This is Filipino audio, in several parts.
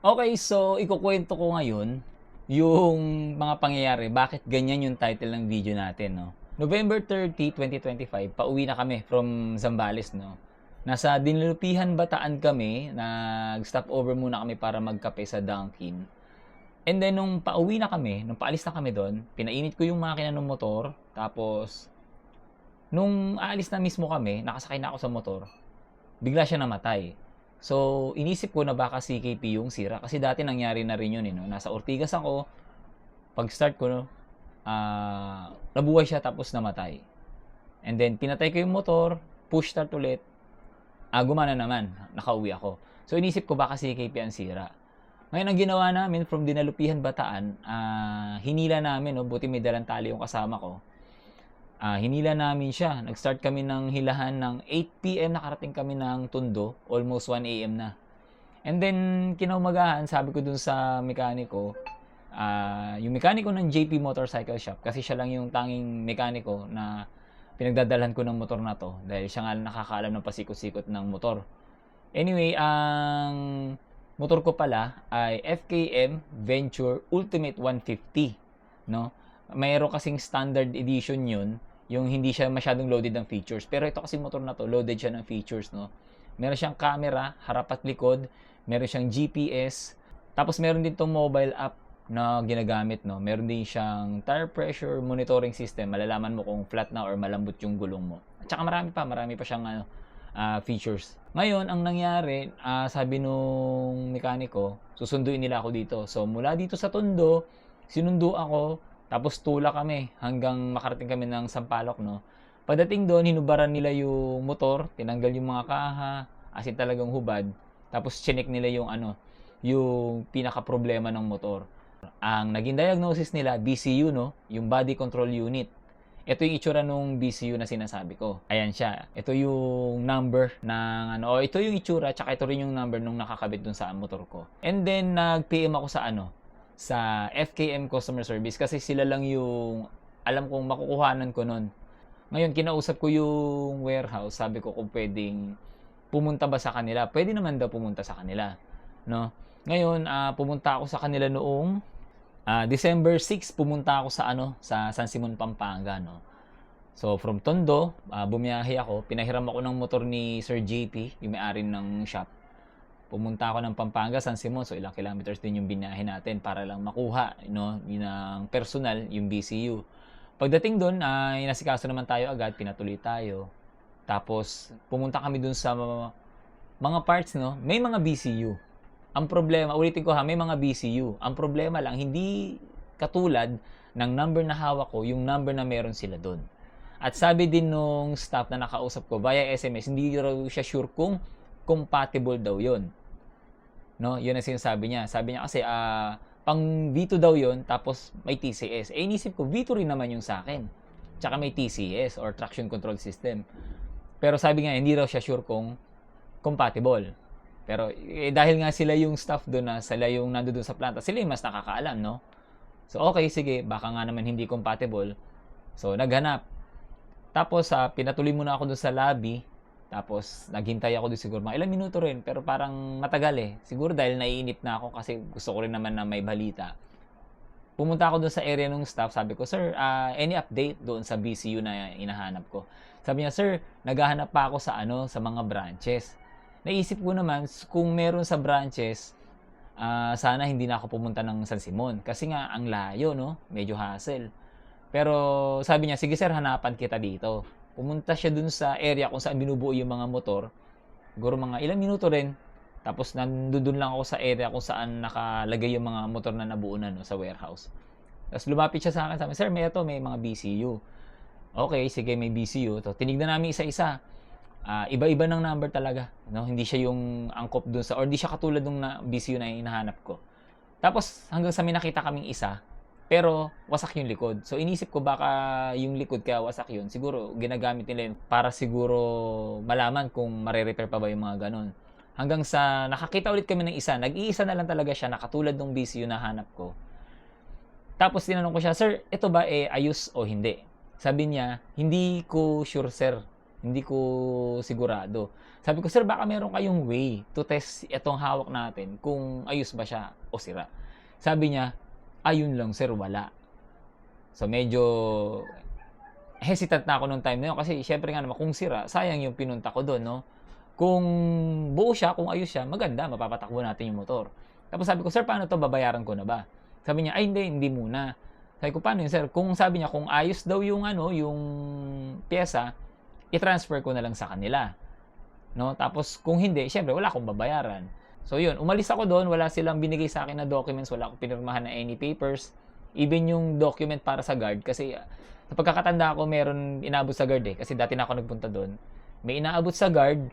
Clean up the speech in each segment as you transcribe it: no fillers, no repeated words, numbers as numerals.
Okay, so ikukuwento ko ngayon yung mga pangyayari, bakit ganyan yung title ng video natin 'no. November 30, 2025, pauwi na kami from Zambales 'no. Nasa Dinlupihan, Bataan kami, nag-stop over muna kami para magkape sa Dunkin. And then nung pauwi na kami, nung paalis na kami dun, pinainit ko yung makina ng motor, tapos nung aalis na mismo kami, nakasakay na ako sa motor, bigla siya namatay. So, inisip ko na baka CKP yung sira kasi dati nangyari na rin yun, eh, 'no. Nasa Ortigas ako, pag-start ko 'no, nabuhay siya tapos namatay. And then pinatay ko yung motor, push start ulit, gumana naman, nakauwi ako. So, inisip ko baka CKP ang sira. Ngayon ang ginawa namin from Dinalupihan, Bataan, hinila namin 'no, buti may dalang tali yung kasama ko. Hinila namin siya. Nag-start kami ng hilahan ng 8 PM, nakarating kami ng Tondo, almost 1 AM na. And then kinaumagahan sabi ko dun sa mekaniko, yung mekaniko ng JP Motorcycle Shop, kasi siya lang yung tanging mekaniko na pinagdadalhan ko ng motor na 'to dahil siya nga lang nakakaalam ng pasikot-sikot ng motor. Anyway, ang motor ko pala ay FKM Venture Ultimate 150 'no. Mayroon kasing standard edition 'yun, yung hindi siya masyadong loaded ng features. Pero ito kasing motor na 'to, loaded siya ng features 'no. Meron siyang camera, harap at likod, meron siyang GPS, tapos meron din 'tong mobile app na ginagamit 'no. Meron din siyang tire pressure monitoring system, malalaman mo kung flat na or malambot yung gulong mo. At saka marami pa siyang ano, features. Ngayon ang nangyari, sabi nung mekaniko, susunduin nila ako dito. So mula dito sa Tondo, sinundo ako, tapos tulak kami hanggang makarating kami ng Sampaloc 'no. Pagdating do'n hinubaran nila yung motor, tinanggal yung mga kaha, as in talagang hubad. Tapos chineck nila yung ano, yung pinakaproblema ng motor. Ang naging diagnosis nila BCU 'no, yung body control unit. Ito yung itsura nung BCU na sinasabi ko. Ayan siya. Ito yung number ng ano, ito yung itsura, tsaka ito rin yung number nung nakakabit dun sa motor ko. And then nag-PM ako sa ano, sa FKM Customer Service kasi sila lang yung alam kong makukuhanan ko nun. Ngayon kinausap ko yung warehouse, sabi ko kung puwedeng pumunta ba sa kanila. Puwede naman daw pumunta sa kanila, 'no. Ngayon, pumunta ako sa kanila noong December 6, pumunta ako sa ano, sa San Simon, Pampanga 'no. So from Tondo, bumiyahe ako, pinahiram ako ng motor ni Sir JP, yung may-ari ng shop. Pumunta ako ng Pampanga, San Simon, so ilang kilometers din yung binahe natin para lang makuha 'no, yun ang personal, yung BCU. Pagdating dun, inasikaso naman tayo agad, pinatuloy tayo. Tapos pumunta kami dun sa mga parts 'no, may mga BCU. Ang problema, ulitin ko ha, may mga BCU. Ang problema lang, hindi katulad ng number na hawak ko, yung number na meron sila do'n. At sabi din nung staff na nakausap ko via SMS, hindi raw siya sure kung compatible daw yon, 'no? 'Yun ang sinasabi niya. Sabi niya kasi, pang V2 daw yon tapos may TCS. Eh, inisip ko V2 rin naman yung sa'kin, tsaka may TCS or traction control system. Pero sabi nga hindi raw siya sure kung compatible. Pero, dahil nga sila yung staff do'n na sila yung nandodo'n sa planta, sila yung mas nakakaalam 'no. So, okey sige, baka nga naman hindi compatible. So, naghanap. Tapos, pinatuloy muna ako do'n sa lobby, tapos naghintay ako do'n siguro mga ilang minuto rin, pero parang matagal, eh. Siguro dahil naiinip na ako kasi gusto ko rin naman na may balita. Pumunta ako do'n sa area nung staff, sabi ko, "Sir, any update doon sa BCU na hinahanap ko?" Sabi niya, "Sir, naghahanap pa ako sa ano, sa mga branches." Naisip ko naman kung meron sa branches, sana hindi na ako pumunta ng San Simon kasi nga ang layo 'no, medyo hassle. Pero sabi niya, "Sige sir, hanapan kita dito." Pumunta siya dun sa area kung saan binubuo yung mga motor, siguro mga ilang minuto rin, tapos nandudun lang ako sa area kung saan nakalagay yung mga motor na nabuo na 'no, sa warehouse. Tapos lumapit siya sa'kin, sabi, "Sir, may ito, may mga BCU." Okey, sige may BCU, so tinignan namin isa-isa. Iba-iba ng number talaga 'no, hindi siya yung angkop dun sa or hindi siya katulad nung BCU na hinahanap ko. Tapos hanggang sa may nakita kaming isa, pero wasak yung likod. So inisip ko baka yung likod kaya wasak yun, siguro ginagamit nila yun para siguro malaman kung mare-repair pa ba yung mga gano'n. Hanggang sa nakakita ulit kami ng isa, nag-iisa na lang talaga siya na katulad nung BCU na hanap ko. Tapos tinanong ko siya, "Sir, ito ba, ayos o hindi?" Sabi niya, "Hindi ko sure sir." Hindi ko sigurado. Sabi ko, "Sir, baka meron kayong way to test itong hawak natin kung ayos ba siya o sira." Sabi niya, "Ayun lang sir, wala." So medyo hesitant na ako nung time na yun kasi siyempre nga naman kung sira, sayang yung pinunta ko dun 'no. Kung buo siya, kung ayos siya, maganda, mapapatakbo natin yung motor. Tapos sabi ko, "Sir, paano 'to, babayaran ko na ba?" Sabi niya, "Ay hindi muna." Sabi ko, "Paano yun sir?" Kung sabi niya kung ayos daw yung ano, yung piyesa, i-transfer ko na lang sa kanila, 'no. Tapos kung hindi, siyempre wala akong babayaran. So yun, umalis ako dun, wala silang binigay sa'kin na documents, wala akong pinirmahan na any papers. Even yung document para sa guard kasi, sa pagkakatanda ko meron inaabot sa guard, eh, kasi dati na ako nagpunta dun. May inaabot sa guard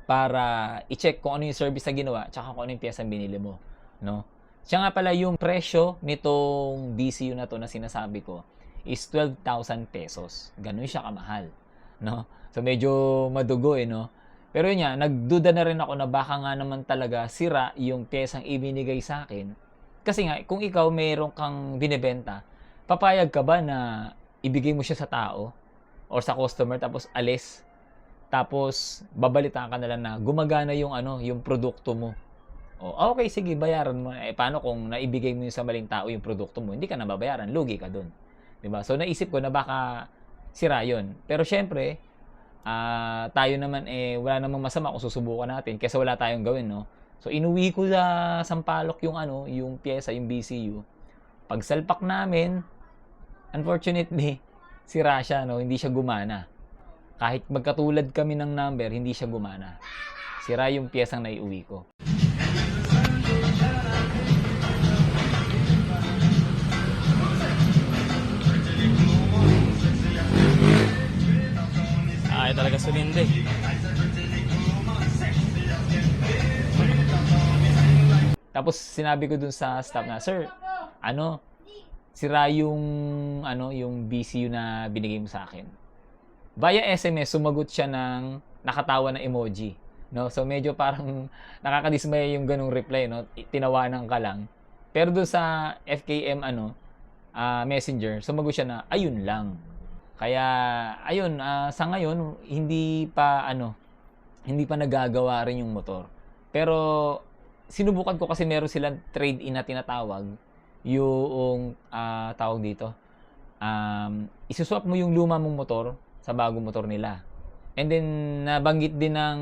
para i-check kung ano yung service na ginawa tsaka kung ano yung piyesang binili mo, 'no. Siya nga pala yung presyo nitong BCU na 'to na sinasabi ko is ₱12,000. Gano'n siya kamahal, 'no. So medyo madugo, eh, 'no. Pero yun nga, nagduda na rin ako na baka nga naman talaga sira yung piyesang ibinigay sa'kin. Kasi nga kung ikaw meron kang binebenta, papayag ka ba na ibigay mo siya sa tao or sa customer tapos alis? Tapos babalitaan ka na lang na gumagana yung ano, yung produkto mo. Okey sige bayaran mo. Eh, paano kung naibigay mo yun sa maling tao yung produkto mo, hindi ka na babayaran, lugi ka dun, 'di ba? So naisip ko na baka sira yun. Pero siyempre, tayo naman, eh, wala namang masama kung susubukan natin kaysa wala tayong gawin 'no. So inuwi ko sa Sampaloc yung ano, yung piyesa, yung BCU. Pagsalpak namin, unfortunately, sira siya 'no, hindi siya gumana. Kahit magkatulad kami ng number, hindi siya gumana. Sira yung piyesang naiuwi ko. Ay talaga sulinde. Tapos sinabi ko dun sa staff na, "Sir, ano, sira yung ano, yung BCU na binigay mo sa akin." Via SMS sumagot siya ng nakatawa na emoji, 'no. So medyo parang nakakadismaya yung gano'ng reply 'no, tinawanan ka lang. Pero dun sa FKM ano, Messenger, sumagot siya na, "Ayun lang." Kaya ayun, sa ngayon hindi pa nagagawa rin yung motor. Pero sinubukan ko kasi meron silang trade-in na tinatawag, yung, tawag dito, iso-swap mo yung luma mong motor sa bagong motor nila. And then nabanggit din ng,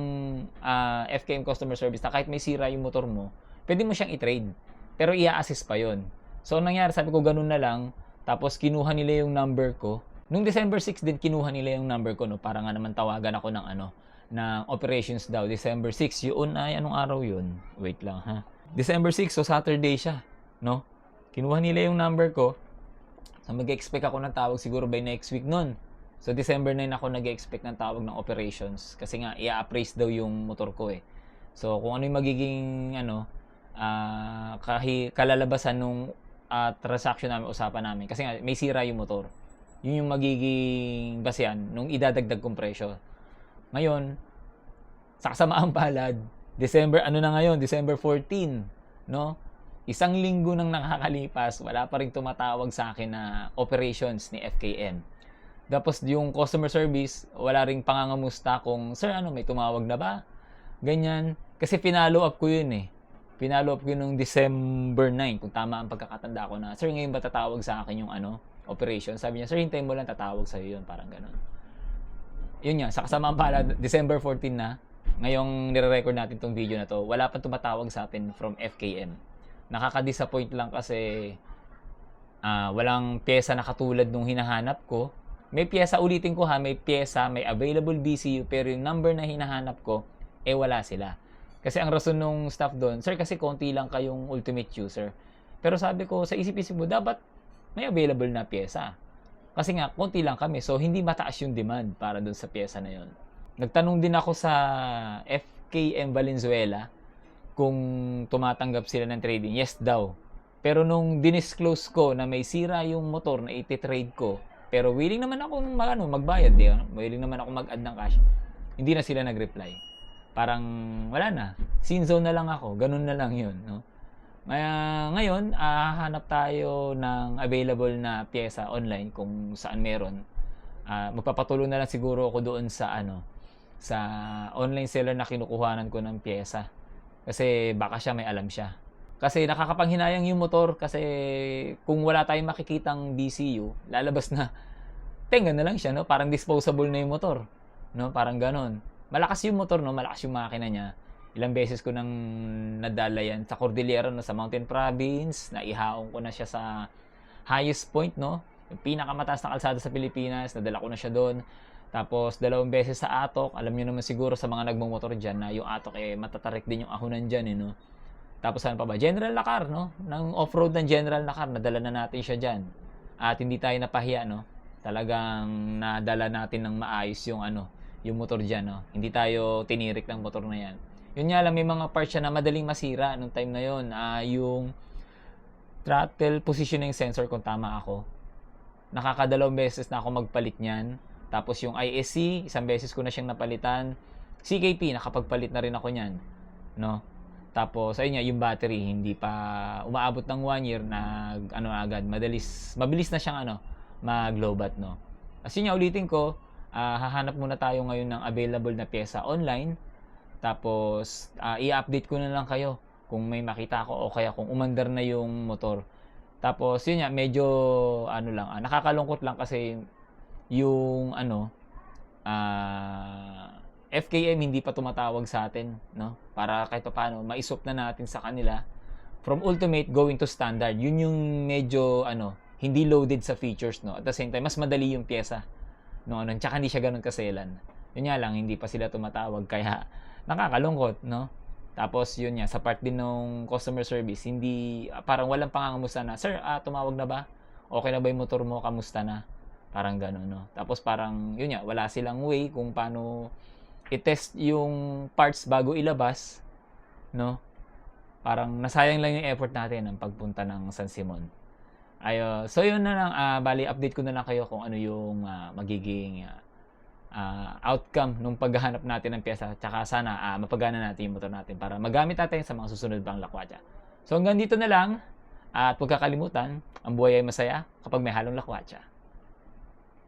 FKM customer service na kahit may sira yung motor mo, puwede mo siyang i-trade, pero i-a-assess pa yun. So ang nangyari sabi ko gano'n na lang, tapos kinuha nila yung number ko. Nung December 6 din kinuha nila yung number ko 'no, para nga naman tawagan ako ng ano, ng operations daw. December 6 yun ay anong araw yun? Wait lang ha. December 6, so Saturday siya, 'no? Kinuha nila yung number ko. So mag-expect ako ng tawag siguro by next week nun. So December 9 ako nag-expect ng tawag ng operations kasi nga i-a-appraise daw yung motor ko, eh. So kung ano yung magiging ano, kalalabasan nung, transaction namin, usapan namin kasi nga may sira yung motor. Yun yung magiging basehan nung idadagdag kong presyo. Ngayon, sa kasamaang palad, December 14, 'no? Isang linggo nang nakakalipas, wala pa ring tumatawag sa akin na operations ni FKM. Tapos yung customer service, wala ring pangangamusta kung, "Sir, ano, may tumawag na ba?" Ganyan. Kasi finollow up ko yun, eh. Finollow up ko nung December 9, kung tama ang pagkakatanda ko na, "Sir, ngayon ba tatawag sa akin yung ano, operation?" Sabi niya, "Sir, hintayin mo lang, tatawag sa'yo yun." Parang gano'n. Yun nga, sa kasamaang palad, December 14 na, ngayong nire-record natin 'tong video na 'to, wala pang tumatawag sa atin from FKM. Nakaka-disappoint lang kasi, walang piyesa na katulad nung hinahanap ko. May piyesa, ulitin ko ha, may piyesa, may available BCU, pero yung number na hinahanap ko, eh wala sila. Kasi ang rason nung staff doon, "Sir, kasi konti lang kayong ultimate user." Pero sabi ko, sa isip-isip ko, dapat may available na piyesa. Kasi nga, konti lang kami, so hindi mataas yung demand para doon sa piyesa na yon. Nagtanong din ako sa FKM Valenzuela kung tumatanggap sila ng trading. Yes daw. Pero nung dinisclose ko na may sira yung motor na iti-trade ko, pero willing naman ako magbayad, di ba? Willing naman ako mag-add ng cash. Hindi na sila nag-reply. Parang wala na. Sin zone na lang ako. Ganun na lang yun, no? Ngayon, hahanap tayo ng available na piyesa online kung saan meron. Magpapatuloy na lang siguro ako doon sa ano, sa online seller na kinukuhanan ko ng piyesa. Kasi baka siya may alam siya. Kasi nakakapanghinayang yung motor kasi kung wala tayong makikitang DCU, lalabas na tenga na lang siya, no? Parang disposable na yung motor, no? Parang ganon. Malakas yung motor, no? Malakas yung makina niya. Ilang beses ko nang nadala yan sa Cordillera, no? Sa Mountain Province, naihaong ko na siya sa highest point, no? Yung pinakamataas na kalsada sa Pilipinas, nadala ko na siya doon. Tapos 2 beses sa Atok, alam niyo naman siguro sa mga nagmomotor diyan na yung Atok matatarik din yung ahonan diyan no. Tapos saan pa ba? General Nakar, no? Nang off-road ng General Nakar, nadala na natin siya diyan. At hindi tayo napahiya, no? Talagang nadala natin ng maayos yung yung motor diyan, no? Hindi tayo tinirik ng motor na 'yan. Yun nga lang, may mga parts siya na madaling masira nung time na yun. Yung throttle positioning sensor, kung tama ako, nakakadalawang beses na ako magpalit niyan. Tapos yung ISC, 1 beses ko na siyang napalitan. CKP, nakapagpalit na rin ako niyan, no? Tapos ayun nga, yung battery hindi pa umaabot ng 1 year na agad, mabilis na siyang mag-lowbat, no. Kasi nga, ulitin ko, hahanap muna tayo ngayon ng available na pyesa online. Tapos i-update ko na lang kayo kung may makita ako o kaya kung umandar na yung motor. Tapos yun nga, medyo nakakalungkot lang kasi yung FKM hindi pa tumatawag sa atin, no? Para kahit paano maisop na natin sa kanila from ultimate going to standard. Yun yung medyo hindi loaded sa features, no? At the same time, mas madali yung pyesa, no? Tsaka hindi siya ganoon kaselan. Yun nga lang, hindi pa sila tumatawag kaya nakakalungkot, no? Tapos yun nga, sa part din ng customer service, hindi parang walang pangangamusta na, "Sir, tumawag na ba? Okay na ba yung motor mo? Kamusta na?" Parang gano'n, no? Tapos parang yun nga, wala silang way kung paano i-test yung parts bago ilabas, no? Parang nasayang lang yung effort natin ng pagpunta ng San Simon. So yun na lang, bali update ko na lang kayo kung ano yung magiging outcome nung paghahanap natin ng pyesa. Tsaka sana mapagana natin yung motor natin para magamit natin sa mga susunod pang lakwatsa. So hanggang dito na lang, at huwag kakalimutan, ang buhay ay masaya kapag may halong lakwatsa.